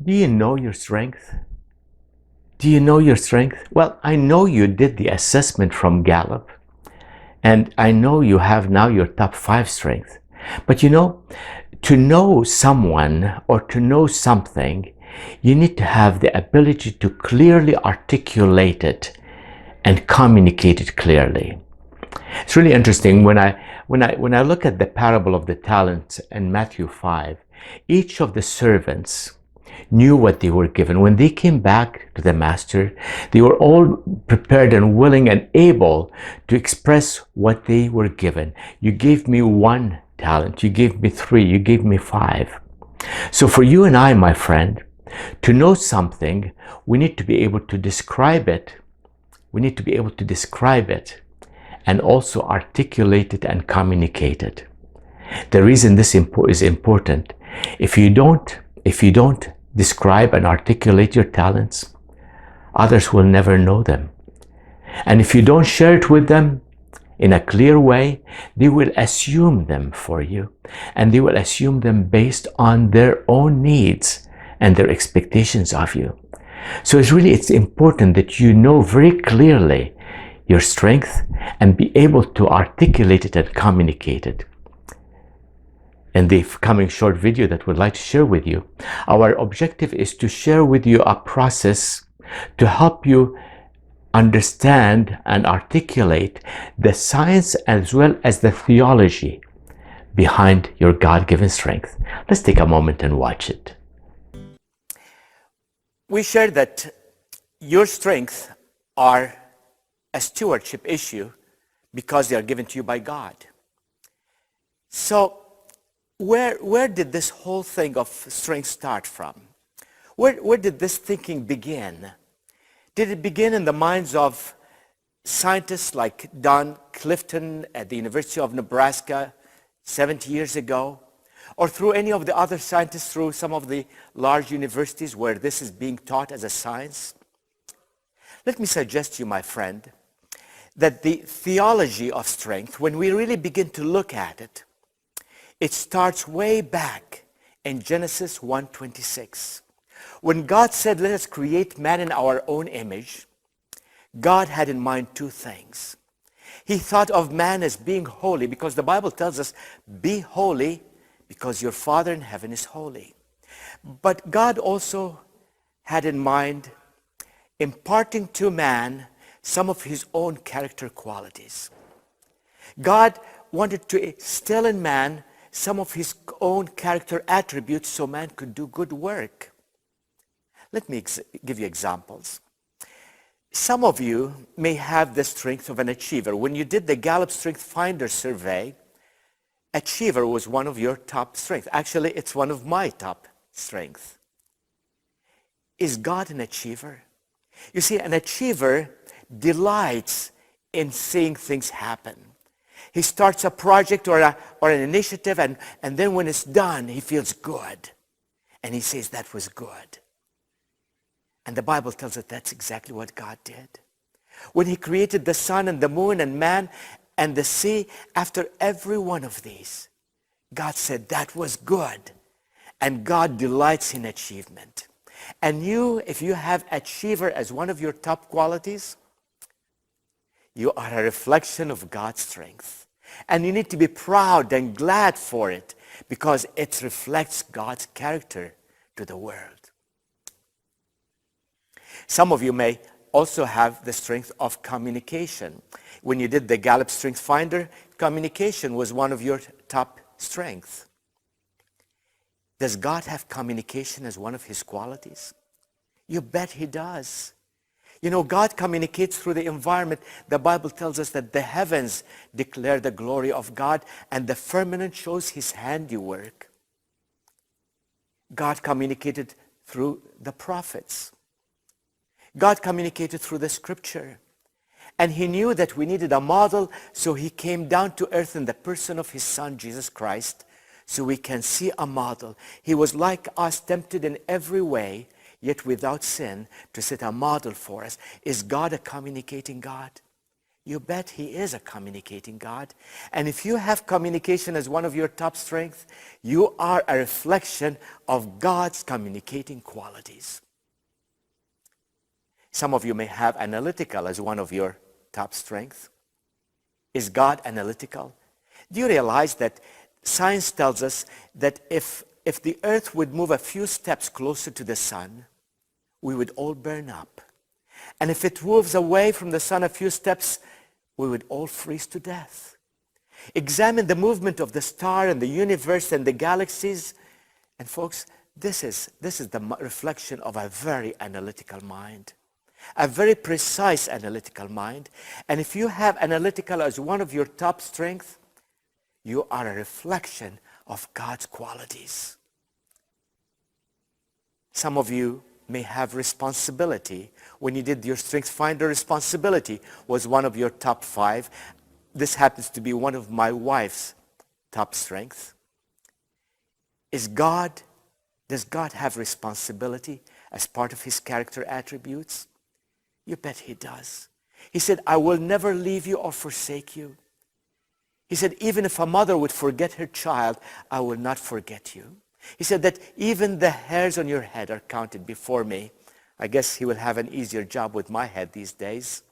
Do you know your strength? Do you know your strength? Well, I know you did the assessment from Gallup, and I know you have now your top 5 strengths. But you know, to know someone or to know something, you need to have the ability to clearly articulate it and communicate it clearly. It's really interesting when I look at the parable of the talents in Matthew 5, each of the servants knew what they were given. When they came back to the master, they were all prepared and willing and able to express what they were given. You gave me 1 talent, you gave me 3, you gave me 5. So for you and I, my friend, to know something, we need to be able to describe it. We need to be able to describe it and also articulate it and communicate it. The reason this is important, if you don't describe and articulate your talents, others will never know them. And if you don't share it with them in a clear way, they will assume them for you, and they will assume them based on their own needs and their expectations of you. So it's important that you know very clearly your strength and be able to articulate it and communicate it. In the coming short video that we'd like to share with you, our objective is to share with you a process to help you understand and articulate the science as well as the theology behind your God-given strength. Let's take a moment and watch it. We shared that your strengths are a stewardship issue because they are given to you by God. So where did this whole thing of strength start from? Where did this thinking begin? Did it begin in the minds of scientists like Don Clifton at the University of Nebraska 70 years ago? Or through any of the other scientists through some of the large universities where this is being taught as a science? Let me suggest to you, my friend, that the theology of strength, when we really begin to look at it, it starts way back in Genesis 1:26. When God said, let us create man in our own image, God had in mind 2 things. He thought of man as being holy because the Bible tells us, be holy because your Father in heaven is holy. But God also had in mind imparting to man some of his own character qualities. God wanted to instill in man some of his own character attributes so man could do good work. Let me give you examples. Some of you may have the strength of an achiever. When you did the Gallup Strength Finder survey, achiever was one of your top strengths. Actually, it's one of my top strengths. Is God an achiever? You see, an achiever delights in seeing things happen. He starts a project or an initiative, and then when it's done, he feels good. And he says, that was good. And the Bible tells us that's exactly what God did. When he created the sun and the moon and man and the sea, after every one of these, God said, that was good. And God delights in achievement. And you, if you have achiever as one of your top qualities, you are a reflection of God's strength. And you need to be proud and glad for it because it reflects God's character to the world. Some of you may also have the strength of communication. When you did the Gallup Strength Finder, communication was one of your top strengths. Does God have communication as one of his qualities? You bet he does. You know, God communicates through the environment. The Bible tells us that the heavens declare the glory of God and the firmament shows his handiwork. God communicated through the prophets. God communicated through the scripture. And he knew that we needed a model, so he came down to earth in the person of his son, Jesus Christ, so we can see a model. He was like us, tempted in every way, yet without sin, to set a model for us. Is God a communicating God? You bet he is a communicating God. And if you have communication as one of your top strengths, you are a reflection of God's communicating qualities. Some of you may have analytical as one of your top strengths. Is God analytical? Do you realize that science tells us that if the earth would move a few steps closer to the sun, we would all burn up. And if it moves away from the sun a few steps, we would all freeze to death. Examine the movement of the star and the universe and the galaxies. And folks, this is the reflection of a very analytical mind. A very precise analytical mind. And if you have analytical as one of your top strengths, you are a reflection of God's qualities. Some of you may have responsibility. When you did your Strength Finder, responsibility was one of your top 5. This happens to be one of my wife's top strengths. Does God have responsibility as part of his character attributes? You bet he does. He said, I will never leave you or forsake you. He said, even if a mother would forget her child, I will not forget you. He said that even the hairs on your head are counted before me. I guess he will have an easier job with my head these days.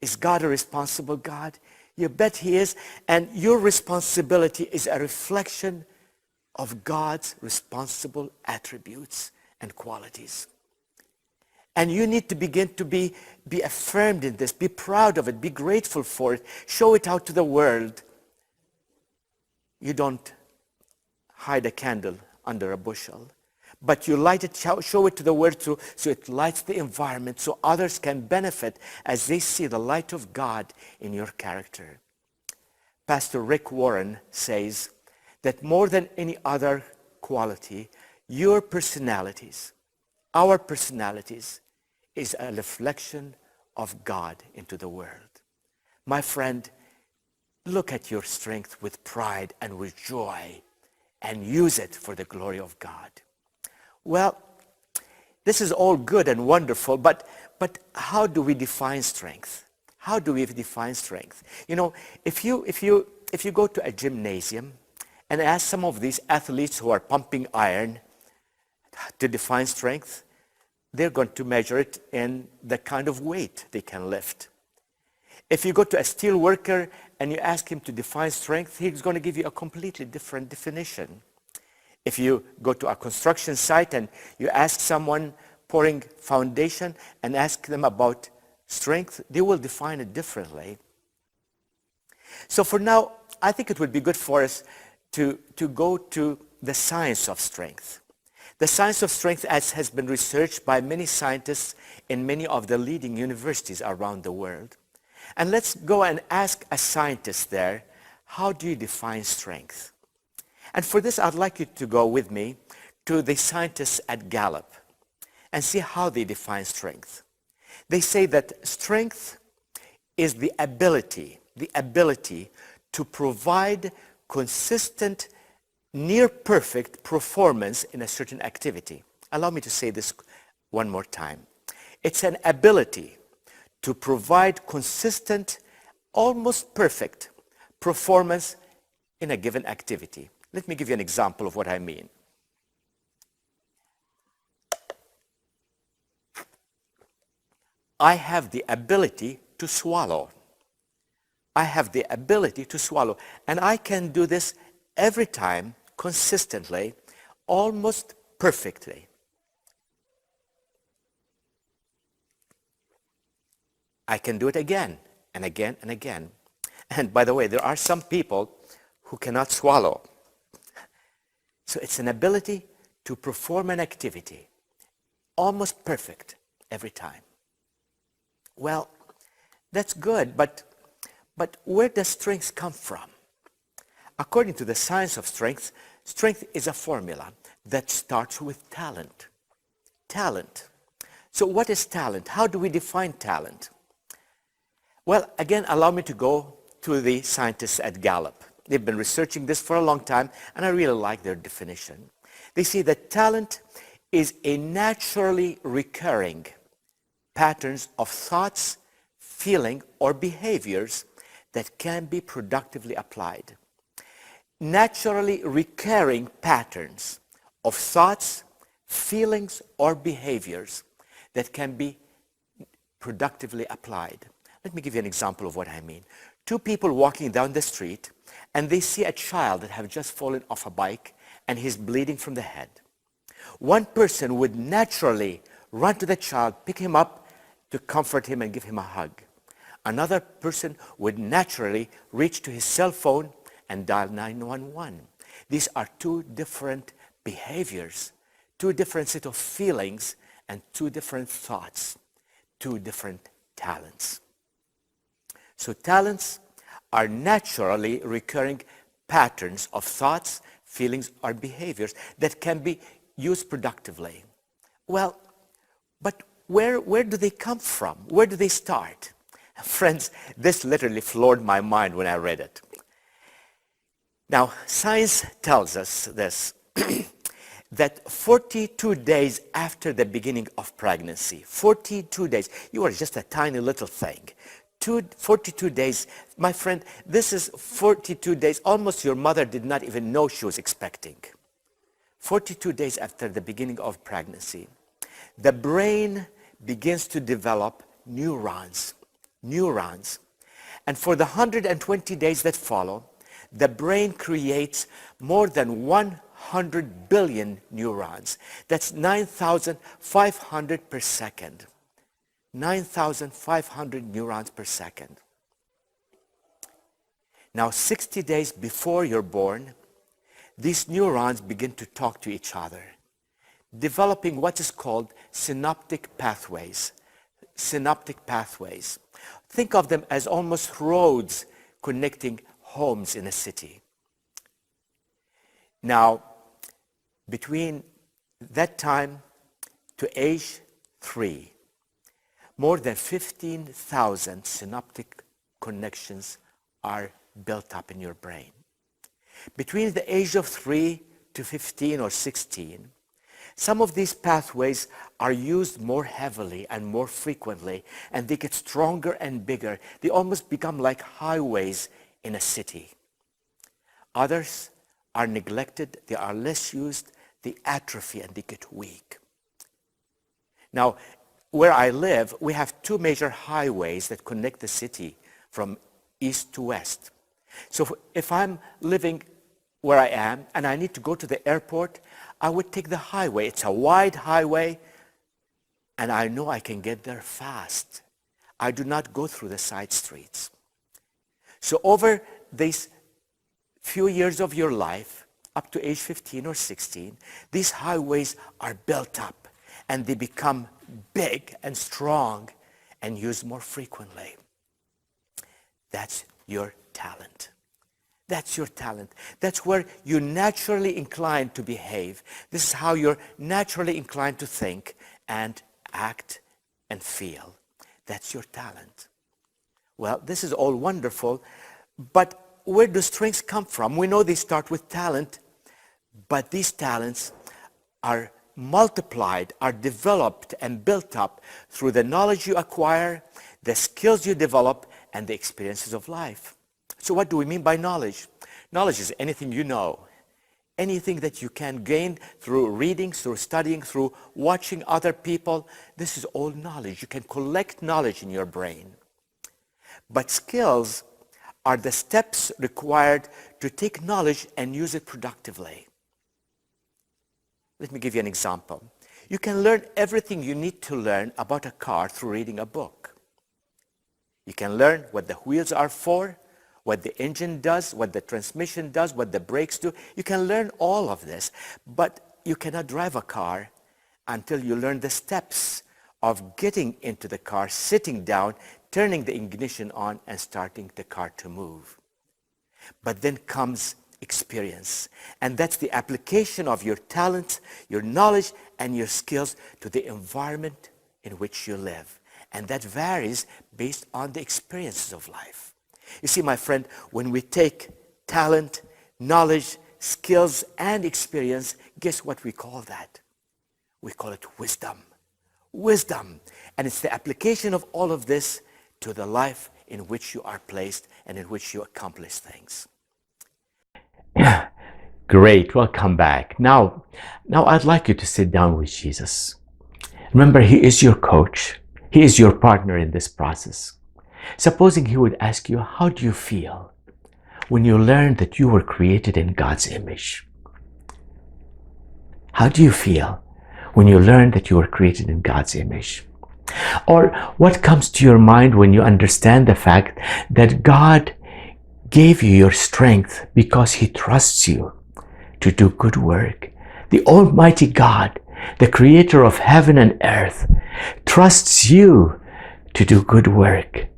Is God a responsible God? You bet he is. And your responsibility is a reflection of God's responsible attributes and qualities. And you need to begin to be affirmed in this. Be proud of it. Be grateful for it. Show it out to the world. You don't hide a candle under a bushel, but you light it, show it to the world so it lights the environment, so others can benefit as they see the light of God in your character. Pastor Rick Warren says that more than any other quality, your personalities, our personalities, is a reflection of God into the world. My friend, look at your strength with pride and with joy, and use it for the glory of God. Well, this is all good and wonderful, but how do we define strength? How do we define strength? You know, if you go to a gymnasium and ask some of these athletes who are pumping iron to define strength, they're going to measure it in the kind of weight they can lift. If you go to a steel worker and you ask him to define strength, he's going to give you a completely different definition. If you go to a construction site and you ask someone pouring foundation and ask them about strength, they will define it differently. So for now, I think it would be good for us to go to the science of strength. The science of strength has been researched by many scientists in many of the leading universities around the world. And let's go and ask a scientist there, how do you define strength? And for this, I'd like you to go with me to the scientists at Gallup and see how they define strength. They say that strength is the ability to provide consistent, near-perfect performance in a certain activity. Allow me to say this one more time. It's an ability to provide consistent, almost perfect performance in a given activity. Let me give you an example of what I mean. I have the ability to swallow. I have the ability to swallow. And I can do this every time, consistently, almost perfectly. I can do it again and again and again. And by the way, there are some people who cannot swallow. So it's an ability to perform an activity, almost perfect every time. Well, that's good, but where does strength come from? According to the science of strength, strength is a formula that starts with talent. Talent. So what is talent? How do we define talent? Well, again, allow me to go to the scientists at Gallup. They've been researching this for a long time, and I really like their definition. They say that talent is a naturally recurring patterns of thoughts, feeling, or behaviors that can be productively applied. Naturally recurring patterns of thoughts, feelings, or behaviors that can be productively applied. Let me give you an example of what I mean. Two people walking down the street, and they see a child that have just fallen off a bike, and he's bleeding from the head. One person would naturally run to the child, pick him up to comfort him and give him a hug. Another person would naturally reach to his cell phone and dial 911. These are two different behaviors, two different set of feelings, and two different thoughts, two different talents. So talents are naturally recurring patterns of thoughts, feelings, or behaviors that can be used productively. Well, but where do they come from? Where do they start? Friends, this literally floored my mind when I read it. Now, science tells us this, that 42 days after the beginning of pregnancy, 42 days, you are just a tiny little thing. 42 days, my friend, this is 42 days, almost your mother did not even know she was expecting. 42 days after the beginning of pregnancy, the brain begins to develop neurons. And for the 120 days that follow, the brain creates more than 100 billion neurons. That's 9,500 per second. 9,500 neurons per second. Now, 60 days before you're born, these neurons begin to talk to each other, developing what is called synaptic pathways. Synaptic pathways. Think of them as almost roads connecting homes in a city. Now, between that time to age 3, more than 15,000 synaptic connections are built up in your brain. Between the age of 3 to 15 or 16, some of these pathways are used more heavily and more frequently, and they get stronger and bigger. They almost become like highways in a city. Others are neglected, they are less used, they atrophy and they get weak. Now, where I live, we have two major highways that connect the city from east to west. So if I'm living where I am and I need to go to the airport, I would take the highway. It's a wide highway and I know I can get there fast. I do not go through the side streets. So over these few years of your life, up to age 15 or 16, these highways are built up and they become big and strong and used more frequently. That's your talent. That's your talent. That's where you're naturally inclined to behave. This is how you're naturally inclined to think and act and feel. That's your talent. Well, this is all wonderful, but where do strengths come from? We know they start with talent, but these talents are multiplied, are developed and built up through the knowledge you acquire, the skills you develop, and the experiences of life. So what do we mean by knowledge? Knowledge is anything you know, anything that you can gain through reading, through studying, through watching other people. This is all knowledge. You can collect knowledge in your brain. But skills are the steps required to take knowledge and use it productively. Let me give you an example. You can learn everything you need to learn about a car through reading a book. You can learn what the wheels are for, what the engine does, what the transmission does, what the brakes do. You can learn all of this, but you cannot drive a car until you learn the steps of getting into the car, sitting down, turning the ignition on, and starting the car to move. But then comes experience, and that's the application of your talent, your knowledge, and your skills to the environment in which you live. And that varies based on the experiences of life. You see, my friend, when we take talent, knowledge, skills, and experience, guess what we call that? We call it wisdom. Wisdom. And it's the application of all of this to the life in which you are placed and in which you accomplish things. Great, welcome back. Now I'd like you to sit down with Jesus. Remember, he is your coach. He is your partner in this process. Supposing he would ask you, how do you feel when you learn that you were created in God's image? How do you feel when you learn that you were created in God's image? Or what comes to your mind when you understand the fact that God gave you your strength because he trusts you to do good work? The Almighty God, the creator of heaven and earth, trusts you to do good work.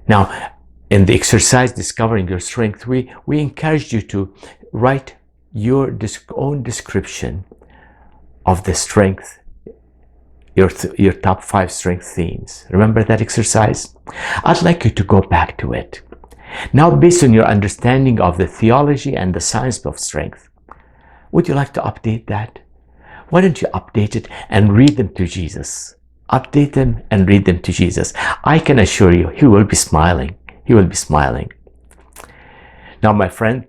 Now, in the exercise Discovering Your Strength, we encourage you to write your own description of the strength, your top 5 strength themes. Remember that exercise? I'd like you to go back to it. Now, based on your understanding of the theology and the science of strength, would you like to update that? Why don't you update it and read them to Jesus? Update them and read them to Jesus. I can assure you, he will be smiling. He will be smiling. Now, my friend,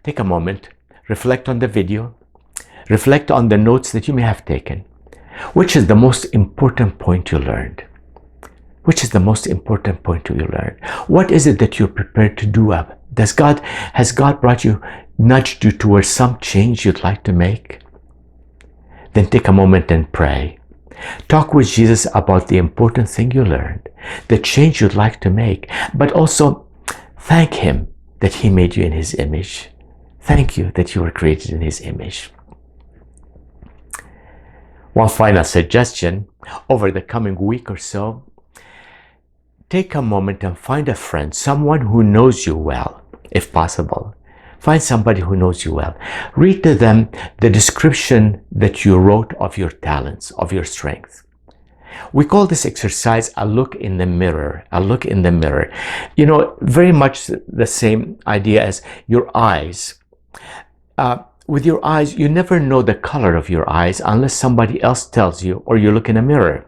take a moment, reflect on the video, reflect on the notes that you may have taken. Which is the most important point you learned? Which is the most important point you learned? What is it that you're prepared to do? Has God nudged you towards some change you'd like to make? Then take a moment and pray. Talk with Jesus about the important thing you learned, the change you'd like to make, but also thank him that he made you in his image. Thank you that you were created in his image. One final suggestion, over the coming week or so, take a moment and find a friend, someone who knows you well, if possible. Find somebody who knows you well. Read to them the description that you wrote of your talents, of your strength. We call this exercise a look in the mirror, a look in the mirror. You know, very much the same idea as your eyes. With your eyes, you never know the color of your eyes unless somebody else tells you or you look in a mirror.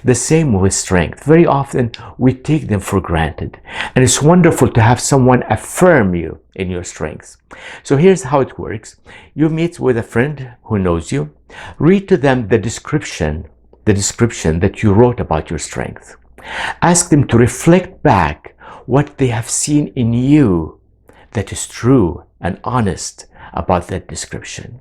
The same with strength. Very often we take them for granted. And it's wonderful to have someone affirm you in your strengths. So here's how it works. You meet with a friend who knows you. Read to them the description that you wrote about your strength. Ask them to reflect back what they have seen in you that is true and honest about that description.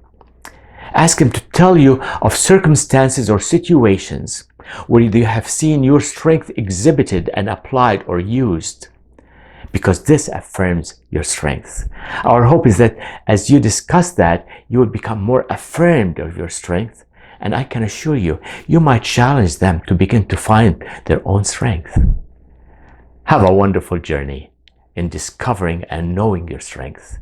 Ask them to tell you of circumstances or situations where you have seen your strength exhibited and applied or used, because this affirms your strength. Our hope is that as you discuss that, you will become more affirmed of your strength, and I can assure you, you might challenge them to begin to find their own strength. Have a wonderful journey in discovering and knowing your strength.